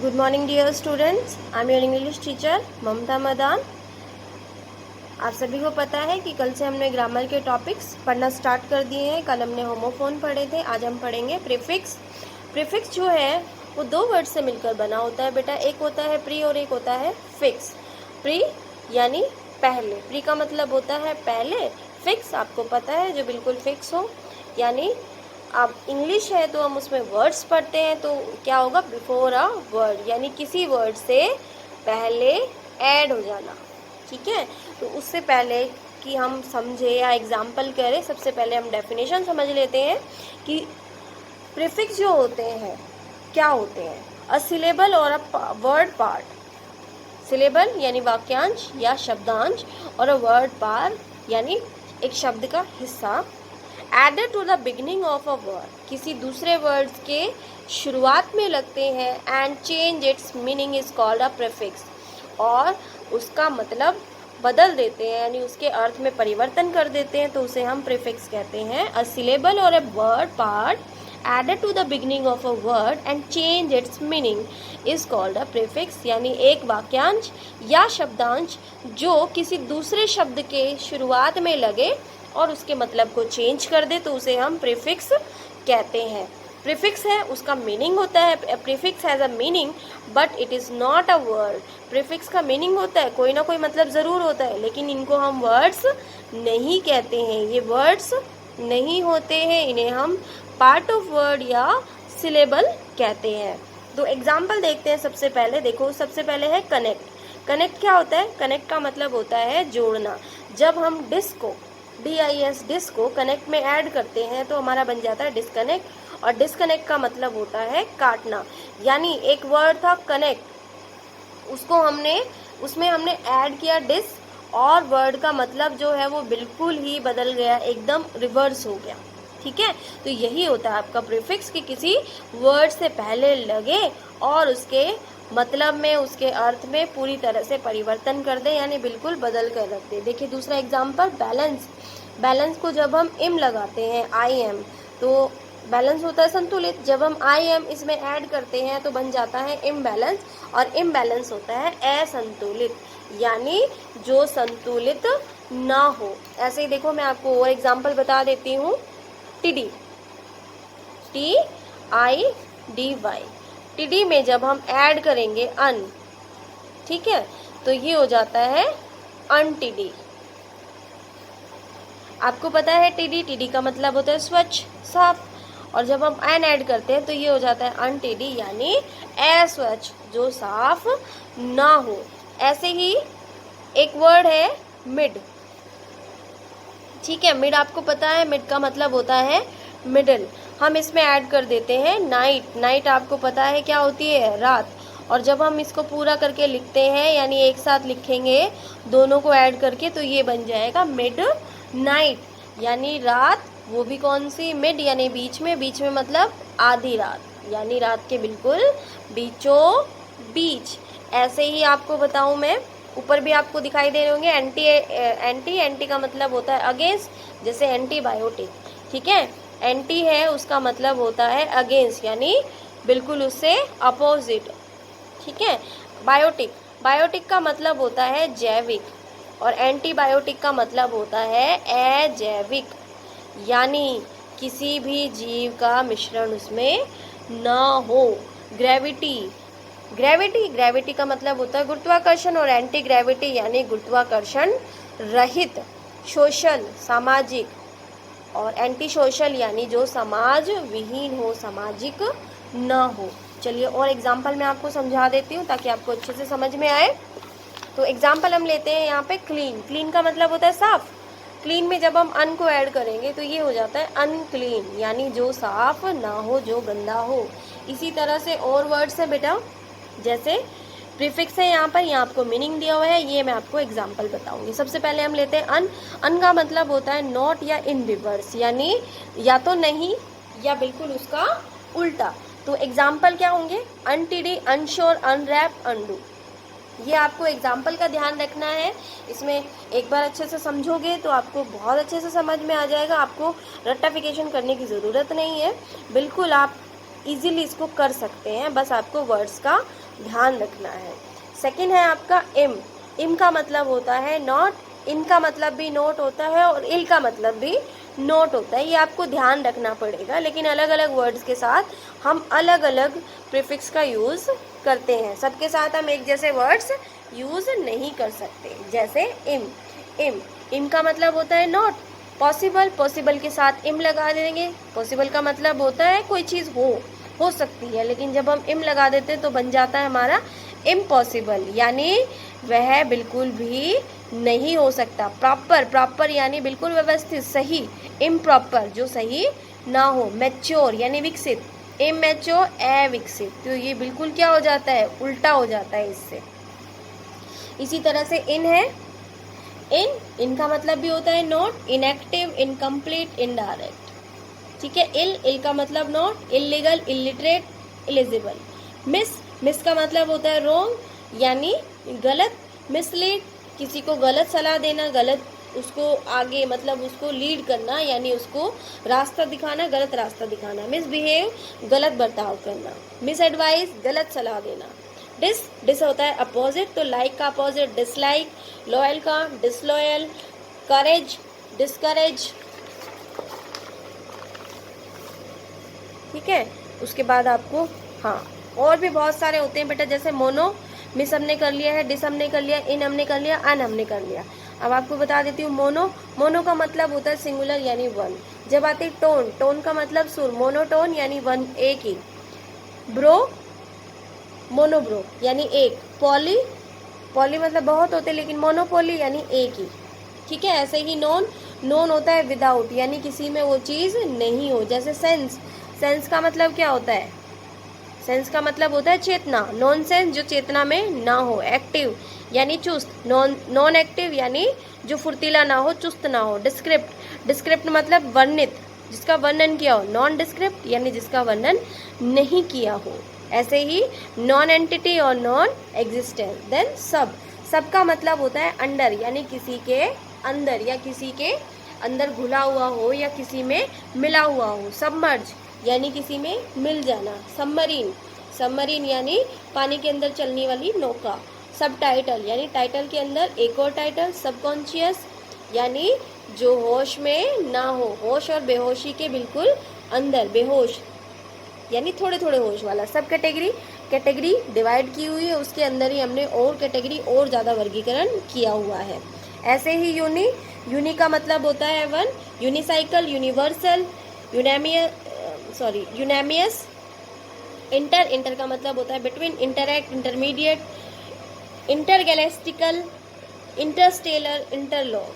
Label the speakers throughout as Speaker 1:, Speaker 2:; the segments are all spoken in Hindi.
Speaker 1: Good morning dear students, I am your English teacher Mamta Madan. आप सभी को पता है कि कल से हमने ग्रामर के टॉपिक्स पढ़ना स्टार्ट कर दिए हैं। कल हमने होमोफोन पढ़े थे, आज हम पढ़ेंगे प्रीफिक्स। प्रीफिक्स जो है वो दो वर्ड से मिलकर बना होता है बेटा, एक होता है प्री और एक होता है फिक्स। प्री यानी पहले, प्री का मतलब होता है पहले, फिक्स आपको पता है जो बिल्कुल फिक्स हो। यानी अब इंग्लिश है तो हम उसमें वर्ड्स पढ़ते हैं, तो क्या होगा, बिफोर अ वर्ड, यानी किसी वर्ड से पहले ऐड हो जाना। ठीक है, तो उससे पहले कि हम समझे या एग्जाम्पल करें, सबसे पहले हम डेफिनेशन समझ लेते हैं कि प्रीफिक्स जो होते हैं क्या होते हैं। अ सिलेबल और अ वर्ड पार्ट, सिलेबल यानी वाक्यांश या शब्दांश, और अ वर्ड पार्ट यानी एक शब्द का हिस्सा, added to the beginning of a word, किसी दूसरे वर्ड्स के शुरुआत में लगते हैं, and change its meaning is called a prefix, और उसका मतलब बदल देते हैं यानी उसके अर्थ में परिवर्तन कर देते हैं, तो उसे हम प्रीफिक्स कहते हैं। अ सिलेबल और a word part added to the beginning of a word and change its meaning is called a prefix, यानी एक वाक्यांश या शब्दांश जो किसी दूसरे शब्द के शुरुआत में लगे और उसके मतलब को चेंज कर दे, तो उसे हम प्रीफिक्स कहते हैं। प्रीफिक्स है, उसका मीनिंग होता है, prefix has a meaning but it is not a word. Prefix का मीनिंग होता है, कोई ना कोई मतलब ज़रूर होता है, लेकिन इनको हम वर्ड्स नहीं कहते हैं, ये वर्ड्स नहीं होते हैं, इन्हें हम पार्ट ऑफ वर्ड या सिलेबल कहते हैं। तो एग्जाम्पल देखते हैं। सबसे पहले देखो, सबसे पहले है कनेक्ट। कनेक्ट क्या होता है? कनेक्ट का मतलब होता है जोड़ना। जब हम डिस्क को, डिस्क को कनेक्ट में ऐड करते हैं तो हमारा बन जाता है डिस्कनेक्ट, और डिस्कनेक्ट का मतलब होता है काटना। यानी एक वर्ड था कनेक्ट, उसको उसमें हमने ऐड किया डिस, और वर्ड का मतलब जो है वो बिल्कुल ही बदल गया, एकदम रिवर्स हो गया। ठीक है, तो यही होता है आपका प्रीफिक्स कि किसी वर्ड से पहले लगे और उसके मतलब में, उसके अर्थ में पूरी तरह से परिवर्तन कर दे, यानी बिल्कुल बदल कर रख दे। देखिए दूसरा एग्जाम्पल, बैलेंस। बैलेंस को जब हम इम लगाते हैं, आई एम, तो बैलेंस होता है संतुलित। जब हम आई एम इसमें ऐड करते हैं तो बन जाता है इम्बैलेंस, और इम्बैलेंस होता है असंतुलित, यानी जो संतुलित ना हो। ऐसे ही देखो, मैं आपको और एग्जाम्पल बता देती हूँ। टीडी, TIDY, टीडी में जब हम ऐड करेंगे अन, ठीक है, तो ये हो जाता है अनटीडी। आपको पता है टीडी का मतलब होता है स्वच्छ, साफ, और जब हम एन ऐड करते हैं तो ये हो जाता है अनटीडी, यानी अस्वच्छ, जो साफ ना हो। ऐसे ही एक वर्ड है मिड। ठीक है, मिड आपको पता है, मिड का मतलब होता है मिडल। हम इसमें ऐड कर देते हैं नाइट। नाइट आपको पता है क्या होती है? रात। और जब हम इसको पूरा करके लिखते हैं, यानी एक साथ लिखेंगे दोनों को ऐड करके, तो ये बन जाएगा मिड नाइट, यानी रात, वो भी कौन सी? मिड, यानी बीच में। बीच में मतलब आधी रात, यानी रात के बिल्कुल बीचों बीच। ऐसे ही आपको बताऊं मैं, ऊपर भी आपको दिखाई दे रहे होंगे एंटी का मतलब होता है अगेंस्ट, जैसे एंटीबायोटिक। ठीक है, एंटी है उसका मतलब होता है अगेंस्ट, यानी बिल्कुल उससे अपोजिट। ठीक है, बायोटिक, बायोटिक का मतलब होता है जैविक, और एंटीबायोटिक का मतलब होता है अजैविक, यानी किसी भी जीव का मिश्रण उसमें ना हो। ग्रेविटी, ग्रेविटी का मतलब होता है गुरुत्वाकर्षण, और एंटी ग्रेविटी यानी गुरुत्वाकर्षण रहित। सोशल, सामाजिक, और एंटी सोशल यानी जो समाज विहीन हो, सामाजिक न हो। चलिए और एग्जाम्पल मैं आपको समझा देती हूँ ताकि आपको अच्छे से समझ में आए। तो एग्जाम्पल हम लेते हैं यहाँ पे क्लीन। क्लीन का मतलब होता है साफ। क्लीन में जब हम अन को ऐड करेंगे तो ये हो जाता है अनक्लीन, यानी जो साफ ना हो, जो गंदा हो। इसी तरह से और वर्ड्स है बेटा, जैसे प्रीफिक्स है यहाँ पर, यहाँ आपको मीनिंग दिया हुआ है, ये मैं आपको एग्जाम्पल बताऊंगी। सबसे पहले हम लेते हैं अन। अन का मतलब होता है नॉट या इन रिवर्स, यानी या तो नहीं या बिल्कुल उसका उल्टा। तो एग्जाम्पल क्या होंगे? अनटीडी, अनश्योर, अनरैप, अनडू। ये आपको एग्जाम्पल का ध्यान रखना है। इसमें एक बार अच्छे से समझोगे तो आपको बहुत अच्छे से समझ में आ जाएगा, आपको रट्टाफिकेशन करने की ज़रूरत नहीं है, बिल्कुल आप इजीली इसको कर सकते हैं। बस आपको वर्ड्स का ध्यान रखना है। सेकंड है आपका इम। इम का मतलब होता है नॉट, इन का मतलब भी नोट होता है और इल का मतलब भी नोट होता है। ये आपको ध्यान रखना पड़ेगा, लेकिन अलग अलग वर्ड्स के साथ हम अलग अलग प्रीफिक्स का यूज़ करते हैं। सबके साथ हम एक जैसे वर्ड्स यूज़ नहीं कर सकते। जैसे इम, इम का मतलब होता है नॉट। पॉसिबल, पॉसिबल के साथ इम लगा देंगे। पॉसिबल का मतलब होता है कोई चीज़ हो सकती है, लेकिन जब हम इम लगा देते हैं तो बन जाता है हमारा इम्पॉसिबल, यानी वह बिल्कुल भी नहीं हो सकता। प्रॉपर, प्रॉपर यानी बिल्कुल व्यवस्थित, सही। इम्प्रॉपर जो सही ना हो। मैच्योर यानी विकसित, इमैच्योर अविकसित, तो ये बिल्कुल क्या हो जाता है, उल्टा हो जाता है इससे। इसी तरह से इन है, इनका मतलब भी होता है नॉट, इनएक्टिव, इनकम्प्लीट, इनडायरेक्ट। ठीक है। इल का मतलब not, illegal, illiterate, eligible. Miss का मतलब होता है रॉन्ग यानी गलत। मिसलीड किसी को गलत सलाह देना, गलत उसको आगे मतलब उसको लीड करना, यानी उसको रास्ता दिखाना, गलत रास्ता दिखाना। मिसबिहेव गलत बर्ताव करना। मिस एडवाइस गलत सलाह देना। डिस होता है अपोजिट, तो लाइक का अपोजिट डिसलाइक। लॉयल का डिसलॉयल। करेज डिस्करेज। ठीक है। उसके बाद आपको हाँ और भी बहुत सारे होते हैं बेटा, जैसे मोनो, मिस हमने कर लिया है, डिस हमने कर लिया, इन हमने कर लिया, अन हमने कर लिया। अब आपको बता देती हूँ मोनो। मोनो का मतलब होता है सिंगुलर यानी वन। जब आती टोन, टोन का मतलब सुर, मोनोटोन यानी वन, एक ही। ब्रो, मोनोब्रो यानी एक। पॉली, पॉली मतलब बहुत होते लेकिन मोनोपोली यानी एक ही। ठीक है। ऐसे ही नॉन, नॉन होता है विदाउट यानी किसी में वो चीज़ नहीं हो। जैसे सेंस, सेंस का मतलब क्या होता है, सेंस का मतलब होता है चेतना। नॉन सेंस जो चेतना में ना हो। एक्टिव यानी चुस्त, नॉन एक्टिव यानी जो फुर्तीला ना हो, चुस्त ना हो। डिस्क्रिप्ट, डिस्क्रिप्ट मतलब वर्णित, जिसका वर्णन किया हो। नॉन डिस्क्रिप्ट यानी जिसका वर्णन नहीं किया हो। ऐसे ही नॉन एंटिटी और नॉन एग्जिस्टेंस। देन सब, सबका मतलब होता है अंडर यानी किसी के अंदर या किसी के अंदर घुला हुआ हो या किसी में मिला हुआ हो। सबमर्ज यानी किसी में मिल जाना। सबमरीन, सबमरीन यानी पानी के अंदर चलने वाली नौका। सब टाइटल यानी टाइटल के अंदर एक और टाइटल। सबकॉन्शियस यानी जो होश में ना हो, होश और बेहोशी के बिल्कुल अंदर, बेहोश यानी थोड़े थोड़े होश वाला। सब कैटेगरी, कैटेगरी डिवाइड की हुई है, उसके अंदर ही हमने और कैटेगरी और ज़्यादा वर्गीकरण किया हुआ है। ऐसे ही यूनि, यूनि का मतलब होता है one. Unicycle, universal, unanimous. Inter, inter का मतलब होता है between. Interact, intermediate, intergalactical, interstellar, interlock.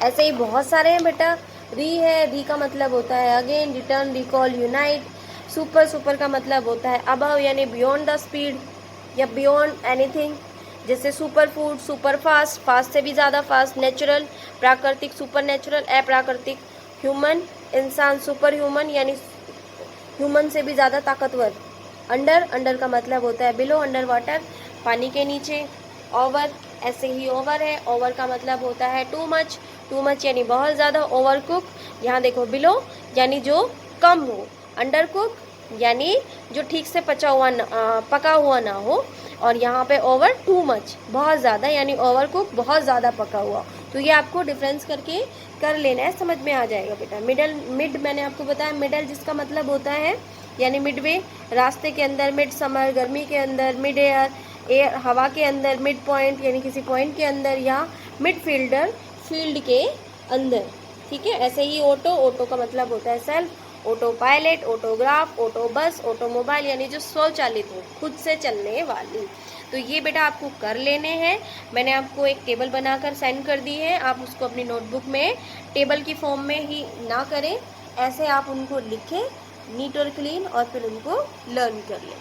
Speaker 1: ऐसे ही बहुत सारे हैं बेटा। री है, री का मतलब होता है again, return, recall, unite. Super, super का मतलब होता है अबव यानी बियॉन्ड द स्पीड या बियॉन्ड एनीथिंग। जैसे super food, super fast, fast से भी ज़्यादा फास्ट। नेचुरल, प्राकृतिक, सुपर नेचुरल, अप्राकृतिक। ह्यूमन, इंसान, सुपर ह्यूमन यानी ह्यूमन से भी ज़्यादा ताकतवर। अंडर, अंडर का मतलब होता है बिलो, अंडर वाटर, पानी के नीचे। ओवर, ऐसे ही ओवर है, ओवर का मतलब होता है टू मच, टू मच यानी बहुत ज़्यादा। ओवर कुक, यहाँ देखो बिलो यानी जो कम हो। अंडर कुक यानी जो ठीक से पका हुआ ना हो। और यहाँ पे ओवर, टू मच बहुत ज़्यादा यानी ओवर कुक बहुत ज़्यादा पका हुआ। तो ये आपको डिफरेंस करके कर लेना है, समझ में आ जाएगा बेटा। मिडल, मिड मैंने आपको बताया मिडल जिसका मतलब होता है यानी मिडवे, रास्ते के अंदर। मिड समर गर्मी के अंदर। मिड एयर, एयर हवा के अंदर। मिड पॉइंट यानी किसी पॉइंट के अंदर, या मिड फील्डर फील्ड के अंदर। ठीक है। ऐसे ही ऑटो, ऑटो का मतलब होता है self. Auto pilot, autograph, auto bus, automobile यानी जो स्वचालित हो, खुद से चलने वाली। तो ये बेटा आपको कर लेने हैं। मैंने आपको एक टेबल बनाकर सेंड कर दी है, आप उसको अपनी नोटबुक में टेबल की फॉर्म में ही ना करें, ऐसे आप उनको लिखें नीट और क्लीन और फिर उनको लर्न कर लें।